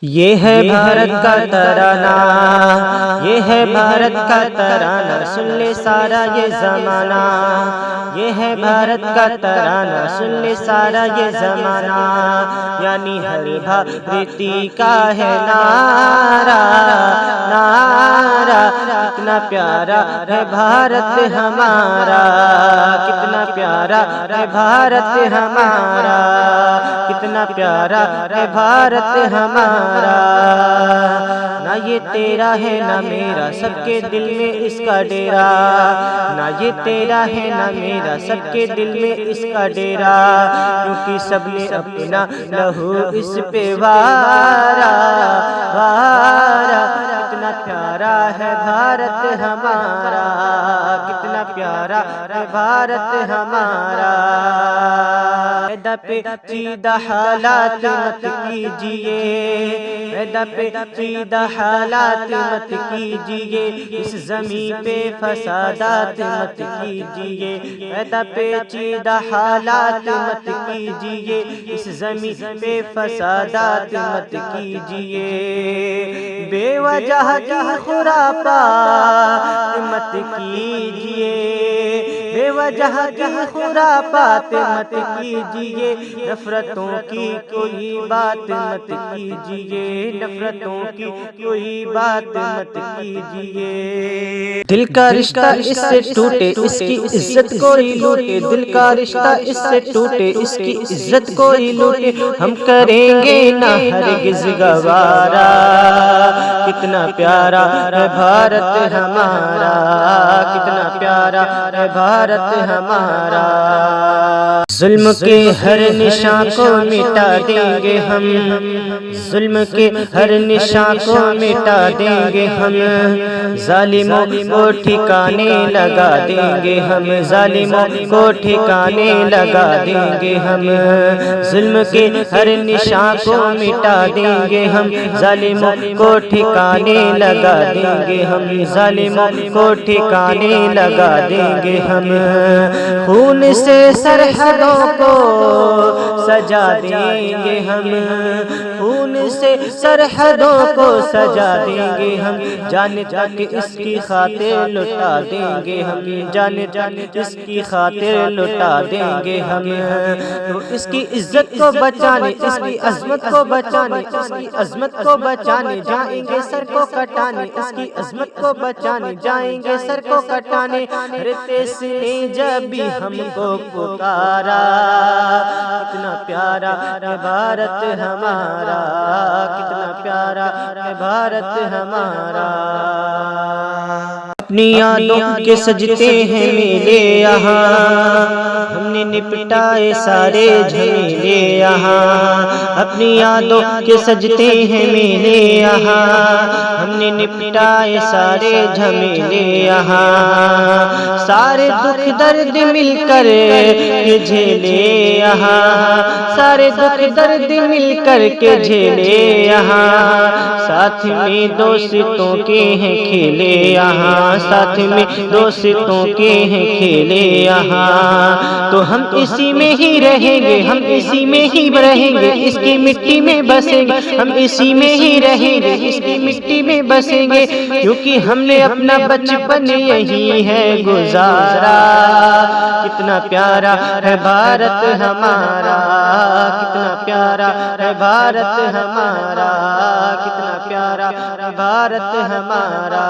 یہ ہے بھارت کا ترانہ، یہ ہے بھارت کا ترانہ، سن لے سارا یہ زمانہ۔ یہ ہے بھارت کا ترانہ، سن لے سارا یہ زمانہ، یعنی ہر بھارتی کا ہے نعرہ نعرہ۔ کتنا پیارا ہے بھارت ہمارا، کتنا پیارا ہے بھارت ہمارا، کتنا پیارا ہے بھارت ہمارا۔ نہ یہ تیرا ہے نہ میرا، سب کے دل میں اس کا ڈیرا۔ نہ یہ تیرا ہے نہ میرا، سب کے دل میں اس کا ڈیرا، کیونکہ سب نے اپنا لہو اس پہ وارا وارا۔ کتنا پیارا ہے بھارت ہمارا، کتنا پیارا ہے بھارت ہمارا۔ پیدا پیچیدہ حالات مت کیجیے، پیدا پیچیدہ حالات مت کیجیے، اس زمین پہ فسادات مت کیجیے۔ پیدا پیچیدہ حالات مت کیجیے، اس زمین پہ فسادات مت کیجیے۔ بے وجہ کی خرافات مت کیجیے، بے وجہ کی خرافات مت کیجیے۔ نفرتوں کی کوئی بات مت کیجیے، نفرتوں کی کوئی بات مت کیجیے۔ دل کا رشتہ اس سے ٹوٹے، اس کی عزت کوئی لوٹے، دل کا رشتہ اس سے ٹوٹے، اس کی عزت کوئی لوٹے، ہم کریں گے نہ ہرگز گوارا۔ کتنا پیارا ہے بھارت ہمارا، کتنا پیارا ہے بھارت ہمارا۔ ظلم کے ہر نشان کو مٹا دیں گے ہم، ظلم کے ہر نشان کو مٹا دیں گے ہم، ظالموں کو ٹھکانے لگا دیں گے ہم، ظالموں کو ٹھکانے لگا دیں گے ہم۔ ظلم کے ہر نشان کو مٹا دیں گے ہم، ظالموں کو ٹھکانے لگا دیں گے ہم، ظالموں کو ٹھکانے لگا دیں گے ہم۔ خون سے سرحدوں کو سجا دیں گے ہم، خون سے سرحدوں کو سجا دیں گے ہم، جان تک اس کی خاطر لٹا دیں گے ہم، جان تک اس کی خاطر لٹا دیں گے ہم۔ تو اس کی عزت کو بچانے، اس کی عظمت کو بچانے، اس کی عظمت کو بچانے جائیں گے سر کو کٹانے، اس کی عظمت کو بچانے جائیں گے سر کو کٹانے۔ اس نے جب بھی ہم کو پکارا، کتنا پیارا ہے بھارت ہمارا، کتنا پیارا ہے بھارت ہمارا۔ اپنی یادوں کے سجتے ہیں میلے یہاں، ہم نے نپٹائے سارے جھمیلے یہاں۔ اپنی یادوں کے سجتے ہیں میلے یہاں، ہم نے نپٹائے سارے جھمیلے یہاں۔ سارے دکھ درد مل کر کے جھیلے یہاں، سارے دکھ درد مل کر کے جھیلے یہاں۔ ساتھ میں دوستوں کے ہیں کھیلے یہاں، ساتھ میں دوستوں کے ہیں کھیلے یہاں۔ تو ہم اسی میں ہی رہیں گے، ہم اسی میں ہی رہیں گے، اس کی مٹی میں بسیں گے، ہم اسی میں ہی رہیں گے، اس کی مٹی میں بسیں گے، کیونکہ ہم نے اپنا بچپن یہی ہے گزارا۔ کتنا پیارا ہے بھارت ہمارا، کتنا پیارا ہے بھارت ہمارا، کتنا پیارا ہے بھارت ہمارا۔